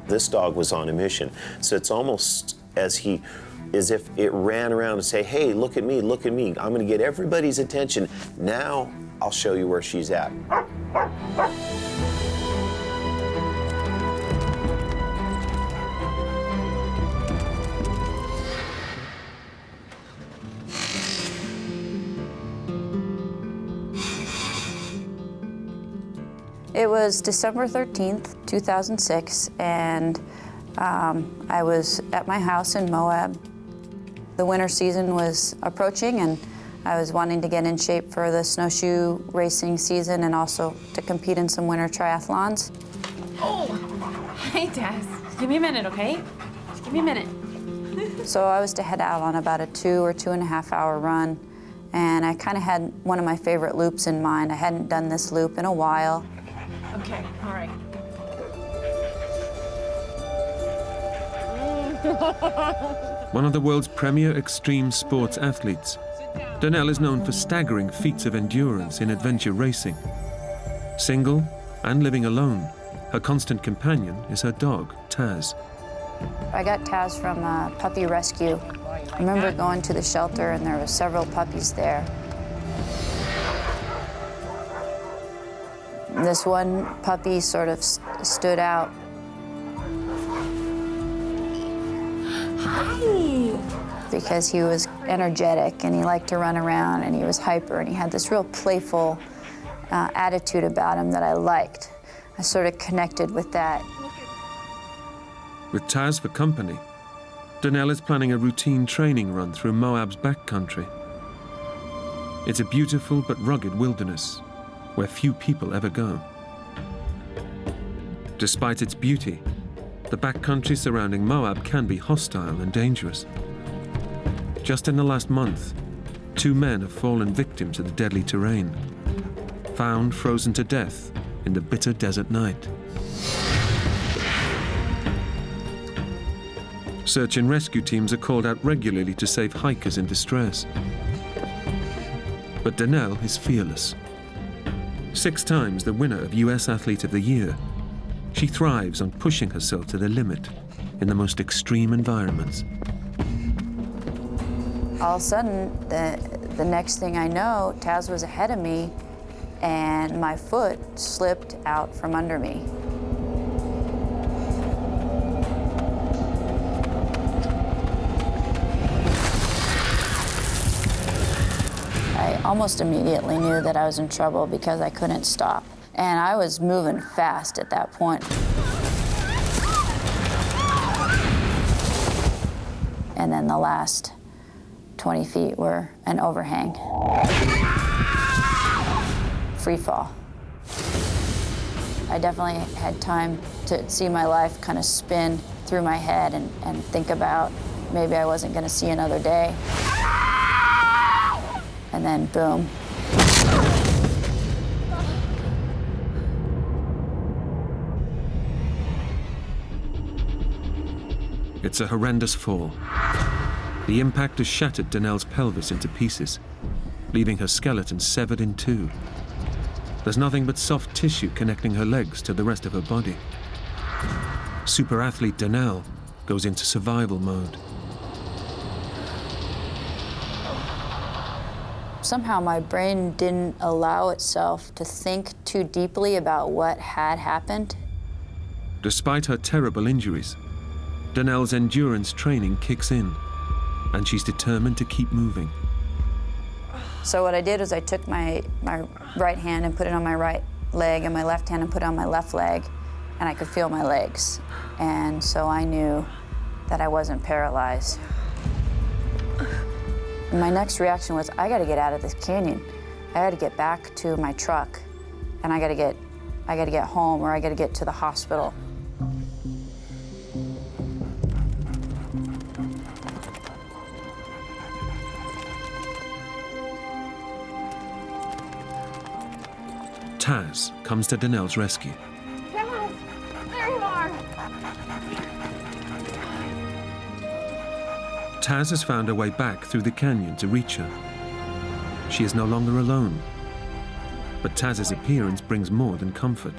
This dog was on a mission. So it's almost as if it ran around and say, hey, look at me, look at me. I'm gonna get everybody's attention. Now I'll show you where she's at. It was December 13th, 2006, and I was at my house in Moab. The winter season was approaching, and I was wanting to get in shape for the snowshoe racing season and also to compete in some winter triathlons. Oh, hey, Taz. Give me a minute, okay? Just give me a minute. So I was to head out on about a 2 or 2.5 hour run, and I kind of had one of my favorite loops in mind. I hadn't done this loop in a while. Okay, all right. One of the world's premier extreme sports athletes, Donnell is known for staggering feats of endurance in adventure racing. Single and living alone, her constant companion is her dog, Taz. I got Taz from a puppy rescue. I remember going to the shelter and there were several puppies there. This one puppy sort of stood out. Hi. Because he was energetic and he liked to run around and he was hyper and he had this real playful attitude about him that I liked. I sort of connected with that. With Taz for company, Donnell is planning a routine training run through Moab's backcountry. It's a beautiful but rugged wilderness where few people ever go. Despite its beauty, the backcountry surrounding Moab can be hostile and dangerous. Just in the last month, 2 men have fallen victim to the deadly terrain, found frozen to death in the bitter desert night. Search and rescue teams are called out regularly to save hikers in distress. But Donnell is fearless. 6 times the winner of US Athlete of the Year, she thrives on pushing herself to the limit in the most extreme environments. All of a sudden, the next thing I know, Taz was ahead of me and my foot slipped out from under me. I almost immediately knew that I was in trouble because I couldn't stop. And I was moving fast at that point. And then the last 20 feet were an overhang. Free fall. I definitely had time to see my life kind of spin through my head and think about maybe I wasn't going to see another day. And then boom. It's a horrendous fall. The impact has shattered Donnell's pelvis into pieces, leaving her skeleton severed in 2. There's nothing but soft tissue connecting her legs to the rest of her body. Super athlete Donnell goes into survival mode. Somehow my brain didn't allow itself to think too deeply about what had happened. Despite her terrible injuries, Donnell's endurance training kicks in, and she's determined to keep moving. So what I did was I took my right hand and put it on my right leg and my left hand and put it on my left leg, and I could feel my legs. And so I knew that I wasn't paralyzed. And my next reaction was, I gotta get out of this canyon. I gotta get back to my truck, and I gotta get home, or I gotta get to the hospital. Taz comes to Donnell's rescue. Taz, there you are. Taz has found her way back through the canyon to reach her. She is no longer alone, but Taz's appearance brings more than comfort.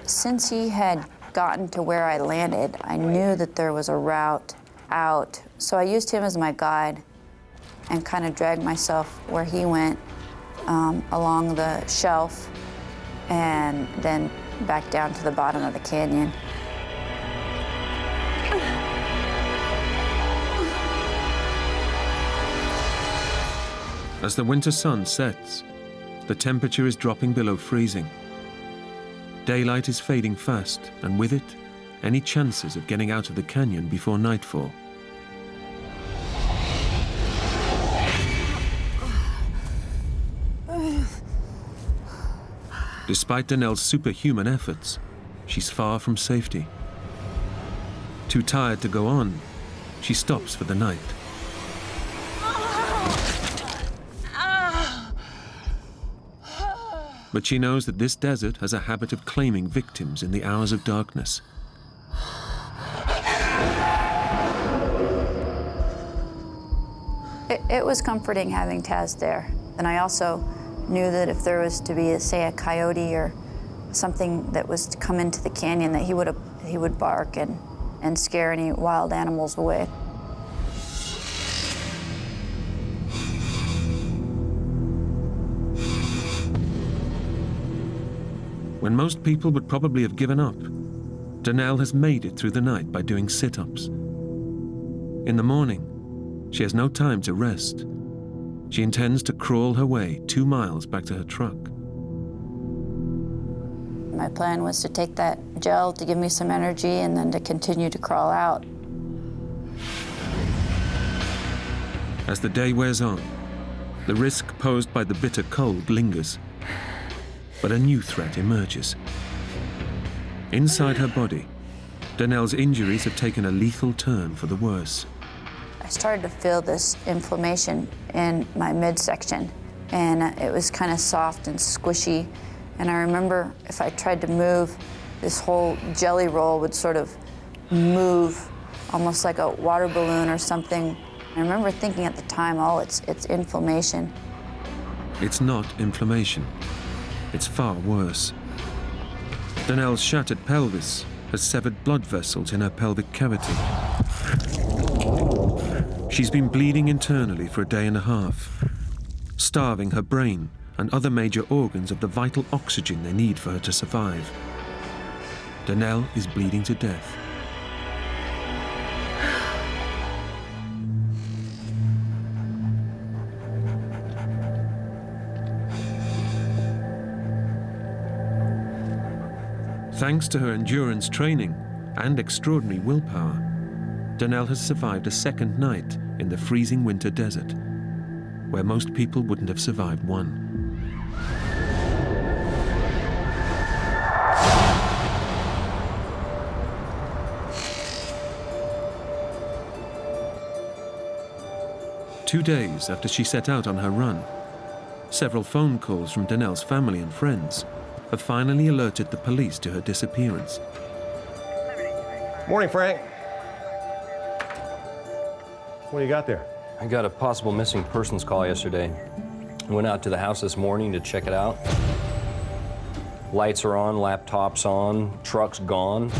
Since he had gotten to where I landed, I knew that there was a route out. So I used him as my guide and kind of dragged myself where he went along the shelf and then back down to the bottom of the canyon. As the winter sun sets, the temperature is dropping below freezing. Daylight is fading fast, and with it, any chances of getting out of the canyon before nightfall. Despite Danelle's superhuman efforts, she's far from safety. Too tired to go on, she stops for the night. But she knows that this desert has a habit of claiming victims in the hours of darkness. It was comforting having Taz there. And I also knew that if there was to be, say, a coyote or something that was to come into the canyon, that he would bark and scare any wild animals away. When most people would probably have given up, Danelle has made it through the night by doing sit-ups. In the morning, she has no time to rest. She intends to crawl her way 2 miles back to her truck. My plan was to take that gel to give me some energy and then to continue to crawl out. As the day wears on, the risk posed by the bitter cold lingers. But a new threat emerges. Inside her body, Danelle's injuries have taken a lethal turn for the worse. I started to feel this inflammation in my midsection, and it was kind of soft and squishy. And I remember if I tried to move, this whole jelly roll would sort of move, almost like a water balloon or something. I remember thinking at the time, oh, it's inflammation. It's not inflammation. It's far worse. Danelle's shattered pelvis has severed blood vessels in her pelvic cavity. She's been bleeding internally for a day and a half, starving her brain and other major organs of the vital oxygen they need for her to survive. Danelle is bleeding to death. Thanks to her endurance training and extraordinary willpower, Danelle has survived a second night in the freezing winter desert, where most people wouldn't have survived one. Two days after she set out on her run, several phone calls from Danelle's family and friends have finally alerted the police to her disappearance. Morning, Frank. What do you got there? I got a possible missing persons call yesterday. I went out to the house this morning to check it out. Lights are on, laptops on, truck's gone.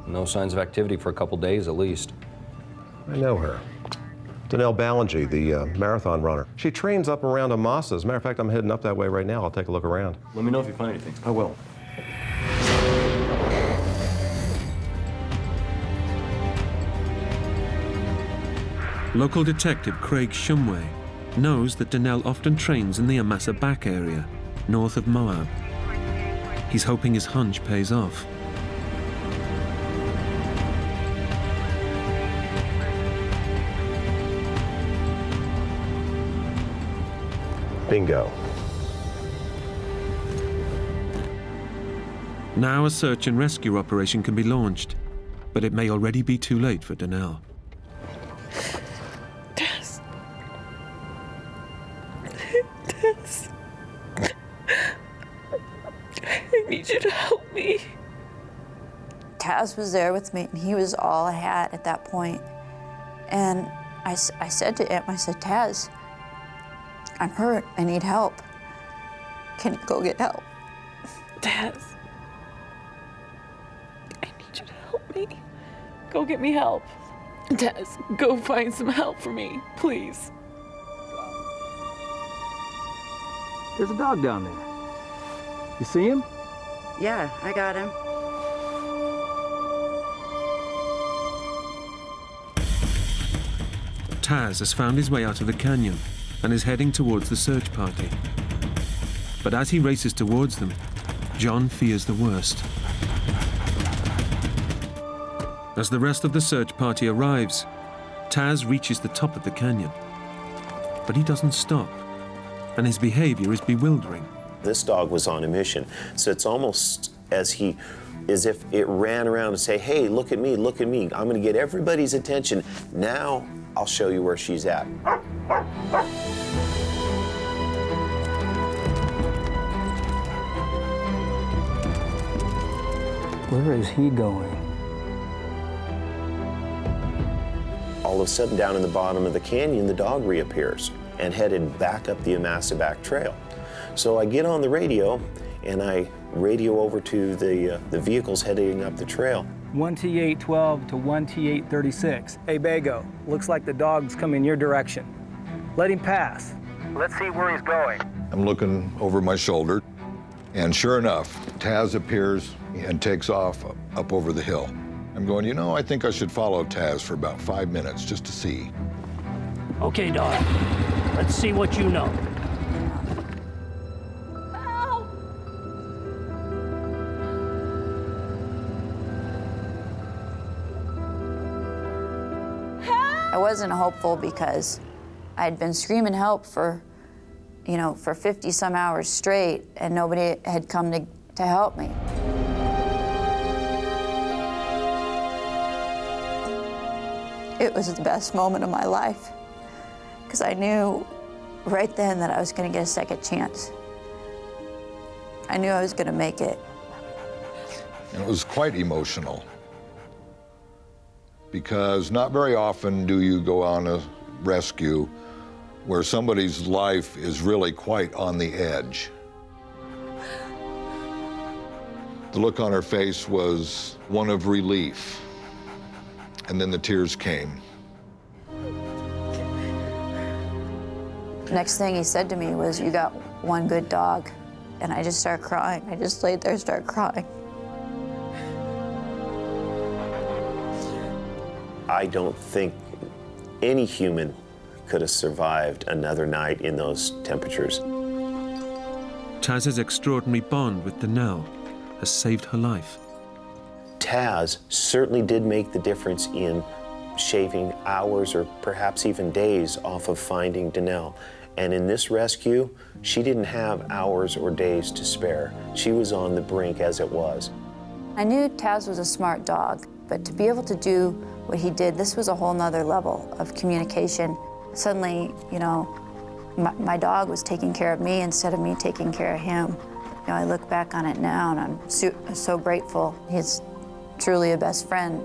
No signs of activity for a couple days at least. I know her. Danelle Ballinger, the marathon runner. She trains up around Amasa. As a matter of fact, I'm heading up that way right now. I'll take a look around. Let me know if you find anything. I will. Local detective Craig Shumway knows that Danelle often trains in the Amasa back area, north of Moab. He's hoping his hunch pays off. Bingo. Now a search and rescue operation can be launched, but it may already be too late for Danelle. Taz. Taz. I need you to help me. Taz was there with me, and he was all I had at that point. And I said to him, I said, Taz, I'm hurt, I need help. Can you go get help? Taz, need you to help me. Go get me help. Taz, go find some help for me, please. There's a dog down there. You see him? Yeah, I got him. Taz has found his way out of the canyon and is heading towards the search party. But as he races towards them, John fears the worst. As the rest of the search party arrives, Taz reaches the top of the canyon. But he doesn't stop, and his behavior is bewildering. This dog was on a mission, so it's almost as if it ran around and say, hey, look at me, look at me. I'm gonna get everybody's attention. Now I'll show you where she's at. Where is he going? All of a sudden, down in the bottom of the canyon, the dog reappears and headed back up the Amasaback Trail. So I get on the radio and I radio over to the vehicles heading up the trail. 1T812 to 1T836. Hey, Bago, looks like the dog's coming your direction. Let him pass. Let's see where he's going. I'm looking over my shoulder, and sure enough, Taz appears and takes off up over the hill. I'm going, you know, I think I should follow Taz for about 5 minutes just to see. Okay, dog. Let's see what you know. I wasn't hopeful because I'd been screaming help for 50 some hours straight, and nobody had come to help me. It was the best moment of my life because I knew right then that I was going to get a second chance. I knew I was going to make it. And it was quite emotional, because not very often do you go on a rescue where somebody's life is really quite on the edge. The look on her face was one of relief, and then the tears came. Next thing he said to me was, "You got one good dog." And I just started crying. I just laid there and started crying. I don't think any human could have survived another night in those temperatures. Taz's extraordinary bond with Donnell has saved her life. Taz certainly did make the difference in shaving hours or perhaps even days off of finding Donnell. And in this rescue, she didn't have hours or days to spare. She was on the brink as it was. I knew Taz was a smart dog, but to be able to do what he did, this was a whole nother level of communication. Suddenly, my dog was taking care of me instead of me taking care of him. I look back on it now and I'm so grateful. He's truly a best friend.